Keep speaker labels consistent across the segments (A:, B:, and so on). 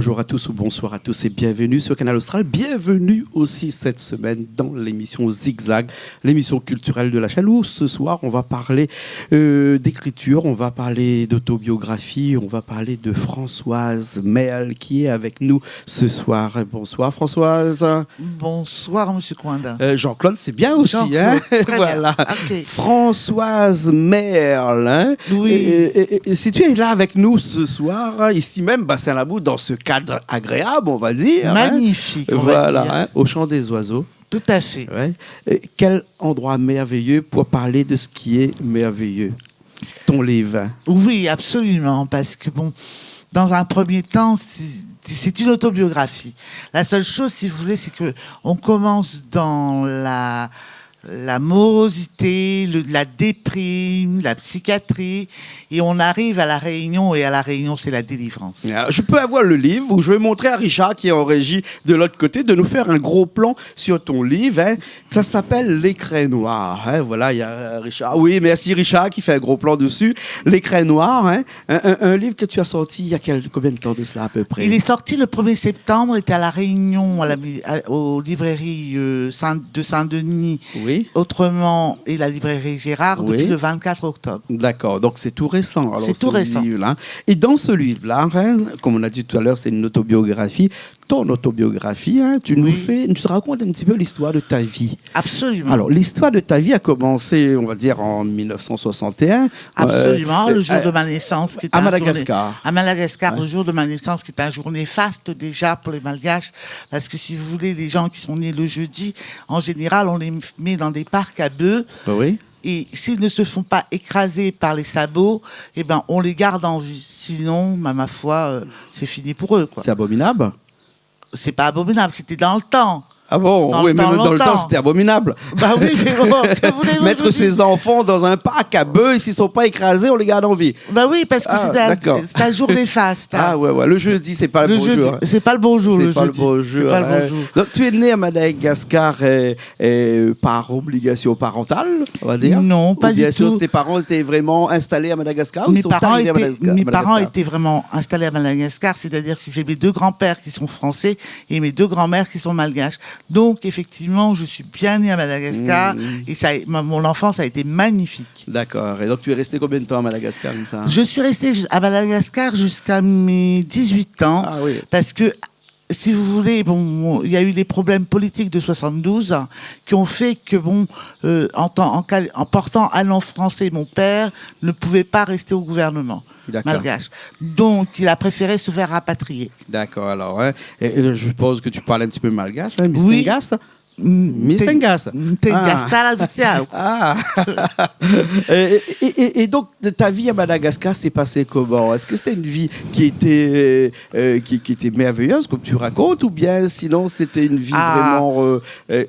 A: Bonjour à tous ou bonsoir à tous et bienvenue sur Canal Austral. Bienvenue aussi cette semaine dans l'émission Zigzag, l'émission culturelle de la chaîne où ce soir on va parler d'écriture, on va parler d'autobiographie, on va parler de Françoise Merle qui est avec nous ce soir. Bonsoir Françoise.
B: Bonsoir Monsieur Coindin.
A: Jean-Claude, c'est bien aussi.
B: Jean-Claude, très
A: voilà.
B: bien. Okay.
A: Françoise Merle. Hein?
B: Oui.
A: Et si tu es là avec nous ce soir, ici même, Bassin-la-Boue, dans ce cadre agréable, on va dire.
B: Magnifique,
A: hein?
B: on va dire.
A: Hein, au chant des oiseaux.
B: Tout à fait.
A: Ouais. Quel endroit merveilleux pour parler de ce qui est merveilleux. Ton livre.
B: Oui, absolument, parce que bon, dans un premier temps, c'est une autobiographie. La seule chose, si vous voulez, c'est que on commence dans la morosité, la déprime, la psychiatrie, et on arrive à la Réunion, et à la Réunion, c'est la délivrance.
A: Alors, je peux avoir le livre où je vais montrer à Richard, qui est en régie de l'autre côté, de nous faire un gros plan sur ton livre. Hein. Ça s'appelle L'écrin noir. Hein. Voilà, il y a Richard. Oui, merci Richard qui fait un gros plan dessus. L'écrin noir, hein. Un livre que tu as sorti il y a combien de temps de cela à peu près?
B: Il est sorti le 1er septembre, était à la Réunion, aux librairies de Saint-Denis.
A: Oui.
B: Autrement, et la librairie Gérard depuis le 24 octobre.
A: D'accord, donc c'est tout récent.
B: C'est tout récent.
A: Livre-là. Et dans ce livre-là, hein, comme on a dit tout à l'heure, c'est une autobiographie. Ton autobiographie, hein, tu te racontes un petit peu l'histoire de ta vie.
B: Absolument.
A: Alors, l'histoire de ta vie a commencé, on va dire, en 1961.
B: Absolument, le jour de ma naissance. Qui est
A: à Madagascar.
B: À Madagascar, le jour de ma naissance, qui est un jour néfaste déjà pour les Malgaches. Parce que si vous voulez, les gens qui sont nés le jeudi, en général, on les met dans des parcs à bœufs.
A: Oui.
B: Et s'ils ne se font pas écraser par les sabots, eh ben, on les garde en vie. Sinon, ma foi, c'est fini pour eux, quoi.
A: C'est abominable.
B: C'est pas abominable, c'était dans le temps.
A: Ah bon, oui, même dans le temps, c'était abominable.
B: Bah oui, mais bon, que voulez-vous
A: mettre ses enfants dans un parc à bœufs, et s'ils ne sont pas écrasés, on les garde en vie.
B: Bah oui, parce que c'est un jour néfaste. Hein.
A: Ah ouais, le jeudi, c'est pas le bon jour.
B: C'est pas le bon jour, le jeudi.
A: C'est pas le bon jour. Donc tu es né à Madagascar par obligation parentale, on va dire?
B: Non, pas du tout.
A: Tes parents étaient vraiment installés à Madagascar?
B: Mes parents étaient vraiment installés à Madagascar, c'est-à-dire que j'ai mes deux grands-pères qui sont français et mes deux grands-mères qui sont malgaches. Donc, effectivement, je suis bien née à Madagascar et mon enfance a été magnifique.
A: D'accord. Et donc, tu es resté combien de temps à Madagascar comme ça?
B: Je suis restée à Madagascar jusqu'à mes 18 ans.
A: Ah, oui.
B: Parce que, si vous voulez, bon, il y a eu des problèmes politiques de 72 qui ont fait que, bon, en portant un nom français, mon père ne pouvait pas rester au gouvernement malgache. Donc, il a préféré se faire rapatrier.
A: D'accord, alors. Hein. Et je suppose que tu parles un petit peu malgache, hein,
B: oui.
A: Missengas. Et donc, ta vie à Madagascar s'est passée comment? Est-ce que c'était une vie qui était merveilleuse, comme tu racontes, ou bien sinon c'était une vie vraiment...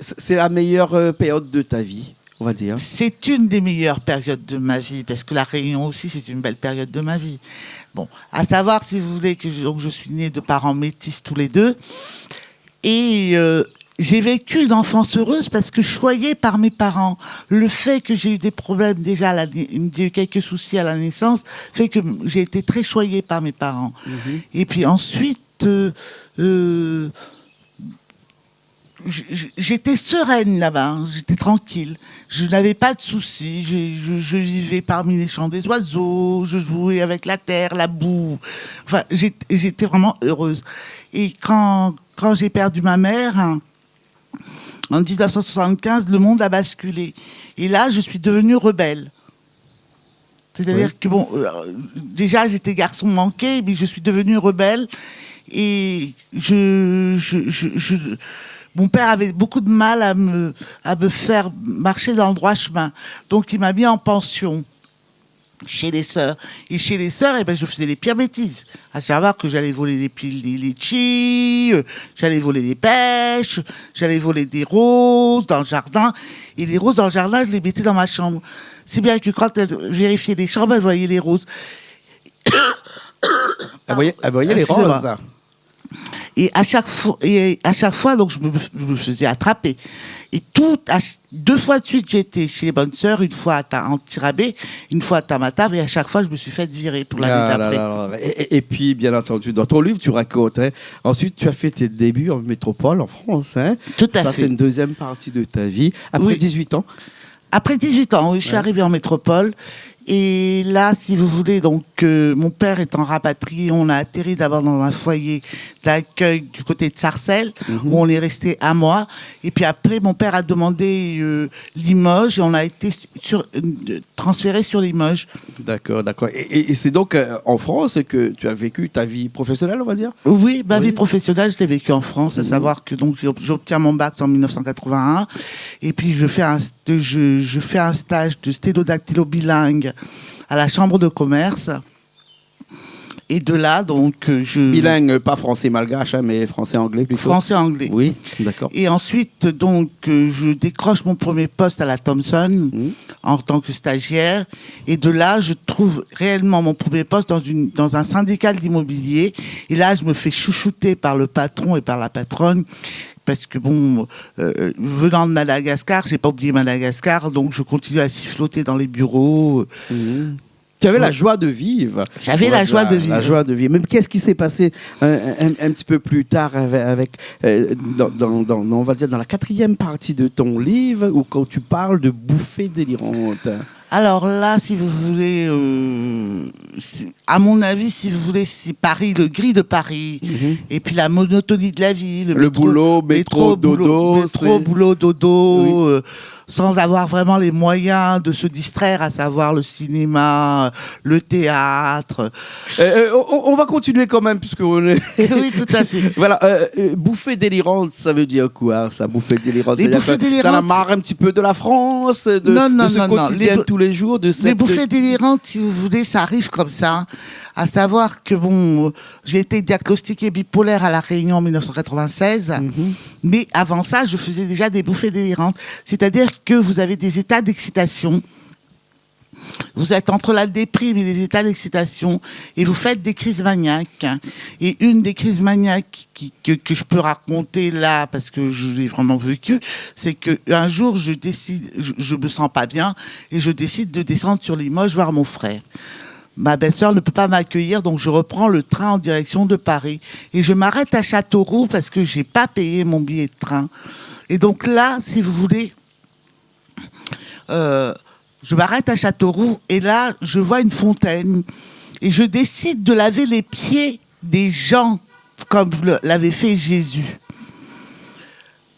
A: c'est la meilleure période de ta vie, on va dire?
B: C'est une des meilleures périodes de ma vie, parce que la Réunion aussi, c'est une belle période de ma vie. Bon, à savoir, si vous voulez, que je suis née de parents métis tous les deux, et... j'ai vécu une enfance heureuse parce que choyée par mes parents. Le fait que j'ai eu des problèmes déjà, j'ai eu quelques soucis à la naissance, fait que j'ai été très choyée par mes parents. Et puis ensuite, j'étais sereine là-bas, hein. J'étais tranquille. Je n'avais pas de soucis. Je vivais parmi les chants des oiseaux, je jouais avec la terre, la boue. Enfin, j'étais vraiment heureuse. Et quand j'ai perdu ma mère... hein, en 1975, le monde a basculé. Et là, je suis devenue rebelle. C'est-à-dire que, bon, déjà, j'étais garçon manqué, mais je suis devenue rebelle. Et mon père avait beaucoup de mal à me faire marcher dans le droit chemin. Donc, il m'a mis en pension chez les sœurs. Et chez les sœurs, eh ben, je faisais les pires bêtises. À savoir que j'allais voler les litchis, j'allais voler des pêches, j'allais voler des roses dans le jardin. Et les roses dans le jardin, je les mettais dans ma chambre. Si bien que quand elle vérifiait les chambres, elle voyait les roses.
A: Elle voyait les roses.
B: Et à chaque fois, donc, je me faisais attraper. Et deux fois de suite, j'étais chez les bonnes sœurs, une fois à Antirabé, une fois à Tamatave, et à chaque fois, je me suis fait virer pour l'année d'après.
A: Et puis, bien entendu, dans ton livre, tu racontes, hein, ensuite, tu as fait tes débuts en métropole, en France. Hein.
B: Tout à
A: fait. Ça, c'est une deuxième partie de ta vie. Après 18 ans.
B: Après 18 ans, oui, je suis arrivée en métropole. Et là, si vous voulez, donc mon père étant rapatrié, on a atterri d'abord dans un foyer d'accueil du côté de Sarcelles, où on est resté un mois. Et puis après, mon père a demandé Limoges et on a été transféré sur Limoges.
A: D'accord. Et c'est donc en France que tu as vécu ta vie professionnelle, on va dire ?
B: Oui, ma vie professionnelle, je l'ai vécue en France, à savoir que donc j'obtiens mon bac en 1981, et puis je fais un stage de sténodactylo bilingue à la Chambre de commerce. Et de là, donc, je...
A: Bilingue, pas français-malgache, hein, mais français-anglais plutôt.
B: Français-anglais.
A: Oui, d'accord.
B: Et ensuite, donc, je décroche mon premier poste à la Thomson en tant que stagiaire. Et de là, je trouve réellement mon premier poste dans un syndicat d'immobilier. Et là, je me fais chouchouter par le patron et par la patronne. Parce que bon, venant de Madagascar, j'ai pas oublié Madagascar, donc je continue à siffloter dans les bureaux.
A: Tu avais la joie de vivre.
B: J'avais la joie de vivre.
A: La joie de vivre. Mais qu'est-ce qui s'est passé un petit peu plus tard on va dire dans la quatrième partie de ton livre, où quand tu parles de bouffées délirantes?
B: Alors là, si vous voulez, à mon avis, si vous voulez, c'est Paris, le gris de Paris, et puis la monotonie de la vie, le
A: boulot, métro,
B: boulot, dodo, oui. Sans avoir vraiment les moyens de se distraire, à savoir le cinéma, le théâtre.
A: On va continuer quand même, puisque on est...
B: Oui, tout à fait.
A: Voilà, bouffée délirante, ça veut dire quoi, ça, bouffée délirante?
B: Les bouffées délirantes...
A: T'en as marre un petit peu de la France, de ce quotidien tous les jours, de cette...
B: Les bouffées délirantes, si vous voulez, ça arrive comme ça. À savoir que, bon, j'ai été diagnostiquée bipolaire à La Réunion en 1996, mais avant ça, je faisais déjà des bouffées délirantes. C'est-à-dire que vous avez des états d'excitation. Vous êtes entre la déprime et les états d'excitation et vous faites des crises maniaques. Et une des crises maniaques que je peux raconter là, parce que je l'ai vraiment vécu, c'est qu'un jour, je me sens pas bien et je décide de descendre sur Limoges voir mon frère. Ma belle-sœur ne peut pas m'accueillir, donc je reprends le train en direction de Paris. Et je m'arrête à Châteauroux parce que j'ai pas payé mon billet de train. Et donc là, si vous voulez... je m'arrête à Châteauroux et là, je vois une fontaine et je décide de laver les pieds des gens comme l'avait fait Jésus.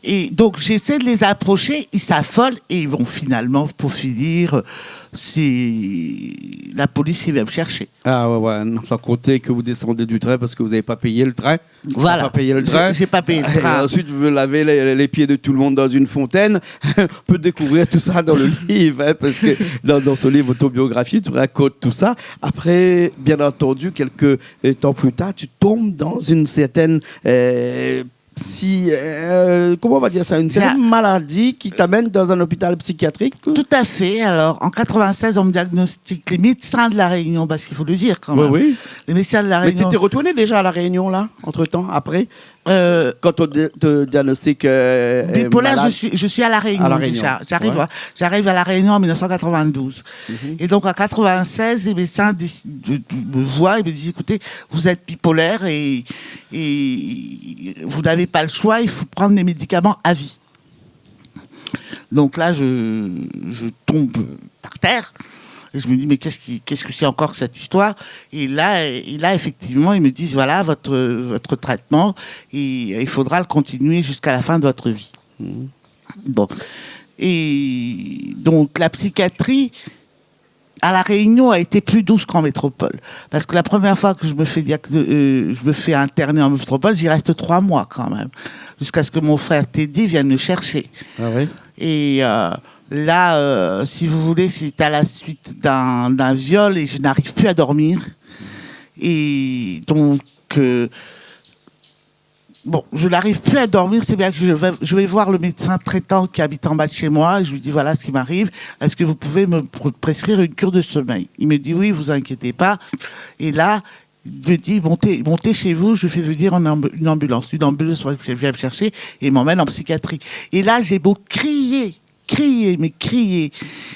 B: Et donc, j'essaie de les approcher, ils s'affolent et ils vont finalement, pour finir, la police qui vient me chercher.
A: Ah ouais, non, sans compter que vous descendez du train parce que vous n'avez pas payé le train.
B: Voilà.
A: Pas payé le train.
B: J'ai pas payé le train.
A: Et ensuite, vous lavez les pieds de tout le monde dans une fontaine. On peut découvrir tout ça dans le livre, hein, parce que dans ce livre autobiographie, tu racontes tout ça. Après, bien entendu, quelques temps plus tard, tu tombes dans une certaine... comment on va dire ça, une certaine maladie qui t'amène dans un hôpital psychiatrique?
B: Tout à fait. Alors, en 96, on me diagnostique, les médecins de La Réunion, parce qu'il faut le dire quand même.
A: Oui.
B: Les médecins de La Réunion.
A: Mais t'étais retourné déjà à La Réunion, là, entre-temps, après? Quand on te diagnostique
B: bipolaire, je suis à La Réunion, déjà. J'arrive à La Réunion en 1992. Et donc, en 96, les médecins me voient et me disent, écoutez, vous êtes bipolaire et vous n'avez pas le choix, il faut prendre des médicaments à vie. Donc là, je tombe par terre. Et je me dis, mais qu'est-ce que c'est encore que cette histoire? Et là, effectivement, ils me disent, voilà, votre traitement, et il faudra le continuer jusqu'à la fin de votre vie. Bon. Et donc, la psychiatrie à La Réunion a été plus douce qu'en métropole. Parce que la première fois que je me fais interner en métropole, j'y reste 3 mois quand même. Jusqu'à ce que mon frère Teddy vienne me chercher.
A: Ah oui?
B: Et là, si vous voulez, c'est à la suite d'un viol et je n'arrive plus à dormir. Et donc, je n'arrive plus à dormir. C'est bien que je vais voir le médecin traitant qui habite en bas de chez moi. Et je lui dis, voilà ce qui m'arrive. Est-ce que vous pouvez me prescrire une cure de sommeil? Il me dit, oui, vous inquiétez pas. Et là, Il me dit, montez chez vous, je fais venir une ambulance. Une ambulance vient me chercher et m'emmène en psychiatrie. Et là, j'ai beau crier.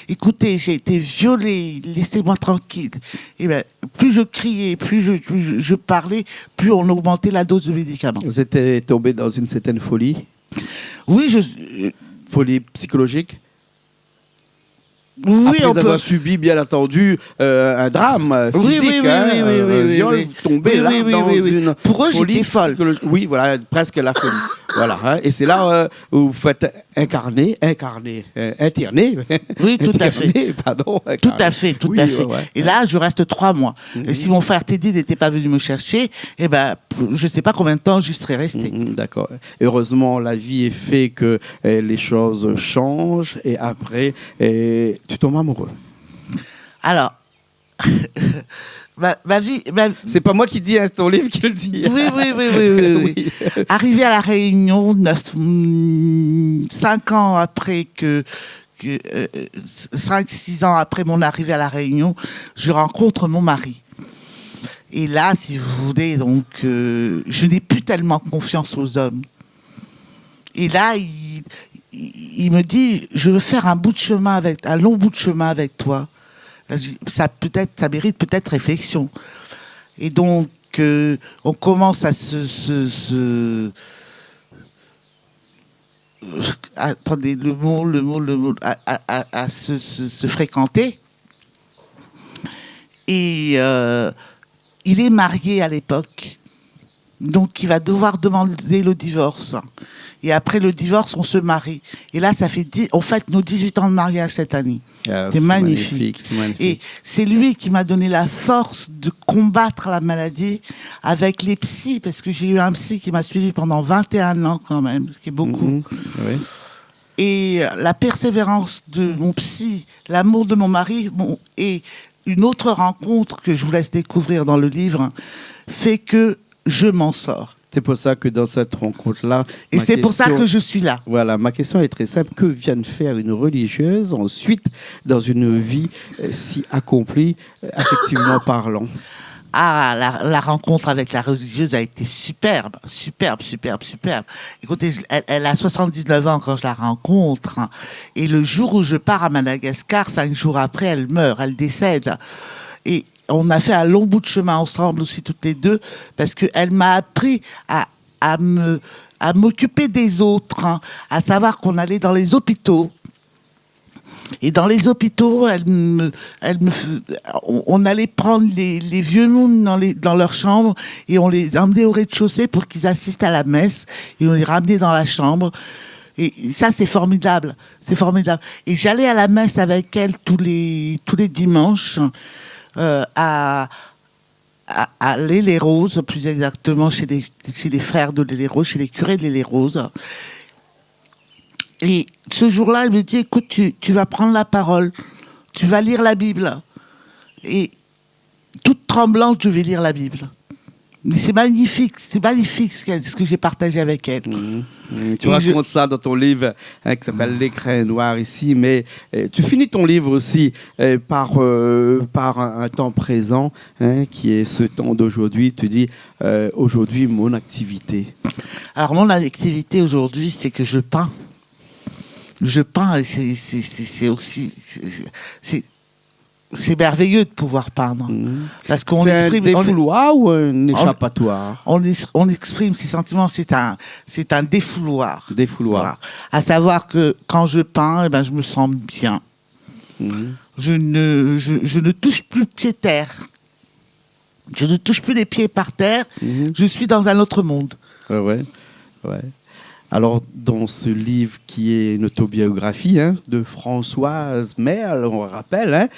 B: Écoutez, j'ai été violée, laissez-moi tranquille. Et ben, plus je criais, plus je parlais, plus on augmentait la dose de médicaments.
A: Vous êtes tombé dans une certaine folie?
B: Oui,
A: Folie psychologique?
B: Oui,
A: après avoir subi, bien entendu, un drame physique, un viol, tomber là dans une
B: pour eux,
A: folie
B: j'étais folle.
A: Oui, voilà, presque la folie. Voilà, hein, et c'est là où vous faites interner.
B: Oui, tout à fait.
A: Pardon.
B: Tout à fait.
A: Ouais.
B: Et là, je reste 3 mois. Et si mon frère Teddy n'était pas venu me chercher, je ne sais pas combien de temps je serais resté.
A: D'accord. Heureusement, la vie est fait que les choses changent et après, tu tombes amoureux.
B: Alors, ma vie...
A: C'est pas moi qui dis, hein, c'est ton livre qui le dit.
B: Oui. Arrivé à La Réunion, 5 ans après 5-6 ans après mon arrivée à La Réunion, je rencontre mon mari. Et là, si vous voulez, donc, je n'ai plus tellement confiance aux hommes. Et là, il me dit, je veux faire un long bout de chemin avec toi. Ça mérite peut-être réflexion. Et donc, on commence à attendez, le mot, à se fréquenter. Et il est marié à l'époque, donc il va devoir demander le divorce. Et après le divorce, on se marie. Et là, on fête nos 18 ans de mariage cette année. C'est magnifique. Et c'est lui qui m'a donné la force de combattre la maladie avec les psys, parce que j'ai eu un psy qui m'a suivi pendant 21 ans quand même, ce qui est beaucoup.
A: Oui.
B: Et la persévérance de mon psy, l'amour de mon mari, et une autre rencontre que je vous laisse découvrir dans le livre, fait que je m'en sors.
A: C'est pour ça que dans cette rencontre-là...
B: Et c'est pour ça que je suis là.
A: Voilà, ma question est très simple. Que vient de faire une religieuse ensuite dans une vie si accomplie, affectivement parlant?
B: Ah, la rencontre avec la religieuse a été superbe. Écoutez, elle a 79 ans quand je la rencontre. Et le jour où je pars à Madagascar, 5 jours après, elle meurt, elle décède. Et on a fait un long bout de chemin ensemble aussi, toutes les deux, parce qu'elle m'a appris à m'occuper des autres, à savoir qu'on allait dans les hôpitaux. Et dans les hôpitaux, on allait prendre les vieux mondes dans leur chambre et on les emmenait au rez-de-chaussée pour qu'ils assistent à la messe et on les ramenait dans la chambre. Et ça, c'est formidable. Et j'allais à la messe avec elle tous les dimanches. À l'Île-et-Rose, plus exactement chez les frères de l'Île-et-Rose, chez les curés de l'Île-et-Rose. Et ce jour-là, elle me dit, écoute, tu vas prendre la parole, tu vas lire la Bible. Et toute tremblante, je vais lire la Bible. Mais c'est magnifique ce que j'ai partagé avec elle.
A: Tu racontes ça dans ton livre qui s'appelle L'écrin noir ici, mais tu finis ton livre aussi par un temps présent, qui est ce temps d'aujourd'hui. Tu dis, aujourd'hui, mon activité.
B: Alors, mon activité aujourd'hui, c'est que je peins. Je peins et c'est aussi... C'est merveilleux de pouvoir peindre. Parce qu'on
A: exprime, un défouloir ou un échappatoire?
B: On exprime ses sentiments, c'est un défouloir.
A: Défouloir.
B: À savoir que quand je peins, je me sens bien. Je ne touche plus pied-terre. Je ne touche plus les pieds par terre. Je suis dans un autre monde.
A: Ouais. Alors, dans ce livre qui est une autobiographie de Françoise Merle, on rappelle,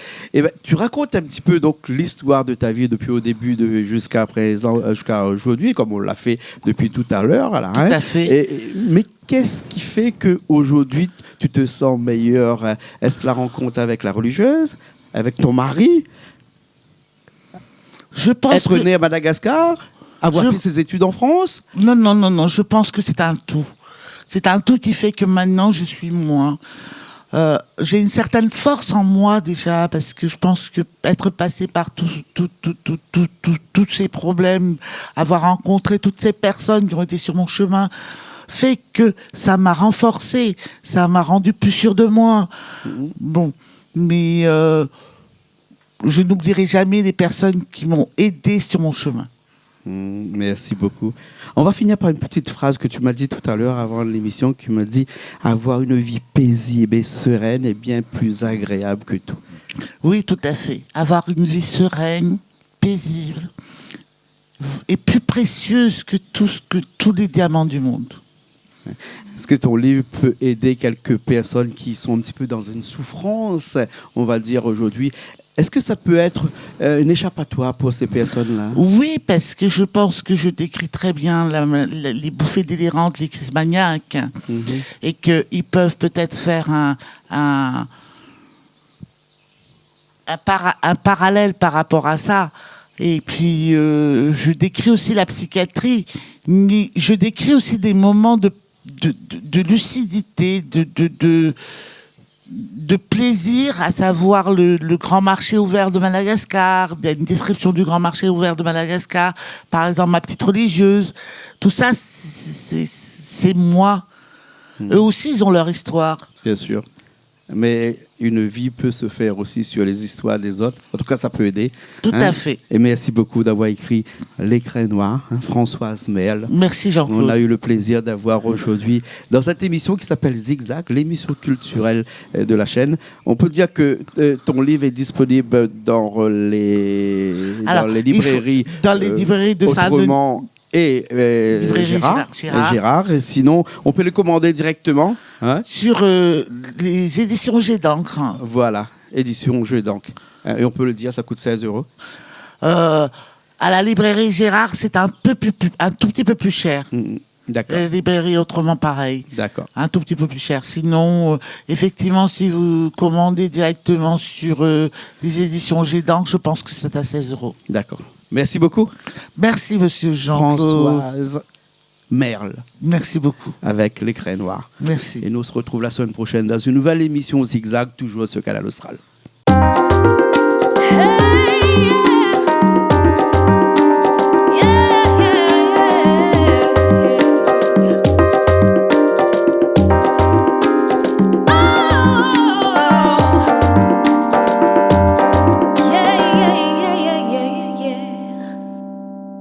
A: tu racontes un petit peu donc l'histoire de ta vie depuis au début jusqu'à présent, jusqu'à aujourd'hui, comme on l'a fait depuis tout à l'heure.
B: Tout à fait.
A: Mais qu'est-ce qui fait qu'aujourd'hui, tu te sens meilleur? Est-ce la rencontre avec la religieuse, avec ton mari?
B: Je pense
A: être né à Madagascar? Avoir fait ses études en France?
B: Non. Je pense que c'est un tout. C'est un tout qui fait que maintenant, je suis moi. j'ai une certaine force en moi déjà, parce que je pense que être passé par tous ces problèmes, avoir rencontré toutes ces personnes qui ont été sur mon chemin, fait que ça m'a renforcé, ça m'a rendu plus sûr de moi. Bon, mais je n'oublierai jamais les personnes qui m'ont aidé sur mon chemin.
A: Merci beaucoup. On va finir par une petite phrase que tu m'as dit tout à l'heure avant l'émission, qui m'a dit avoir une vie paisible et sereine est bien plus agréable que tout.
B: Oui, tout à fait. Avoir une vie sereine, paisible et plus précieuse que tous les diamants du monde.
A: Est-ce que ton livre peut aider quelques personnes qui sont un petit peu dans une souffrance, on va dire aujourd'hui? Est-ce que ça peut être une échappatoire pour ces personnes-là?
B: Oui, parce que je pense que je décris très bien les bouffées délirantes, les crises maniaques, et qu'ils peuvent peut-être faire un parallèle par rapport à ça. Et puis, je décris aussi la psychiatrie, mais je décris aussi des moments de lucidité, de plaisir, à savoir le grand marché ouvert de Madagascar. Il y a une description du grand marché ouvert de Madagascar, par exemple ma petite religieuse. Tout ça, c'est moi. Eux aussi, ils ont leur histoire.
A: Bien sûr. Mais une vie peut se faire aussi sur les histoires des autres. En tout cas, ça peut aider.
B: Tout à fait.
A: Et merci beaucoup d'avoir écrit L'Écrin Noir, Françoise Merle.
B: Merci Jean-Claude.
A: On a eu le plaisir d'avoir aujourd'hui, dans cette émission qui s'appelle Zigzag, l'émission culturelle de la chaîne. On peut dire que ton livre est disponible dans les librairies.
B: Dans les librairies de Saint-Denis.
A: Et Gérard. Et sinon, on peut les commander directement
B: sur les éditions Jeux d'encre.
A: Voilà, édition Jeux d'encre. Et on peut le dire, ça coûte 16 €.
B: À la librairie Gérard, c'est un tout petit peu plus cher.
A: D'accord.
B: La librairie autrement pareil.
A: D'accord.
B: Un tout petit peu plus cher. Sinon, effectivement, si vous commandez directement sur les éditions Jeux d'encre, je pense que c'est à 16 €.
A: D'accord. Merci beaucoup.
B: Merci, monsieur Jean-Claude.
A: Françoise Merle.
B: Merci beaucoup.
A: Avec L'Écrin Noir.
B: Merci.
A: Et nous on se retrouve la semaine prochaine dans une nouvelle émission Zigzag, toujours sur Canal Austral.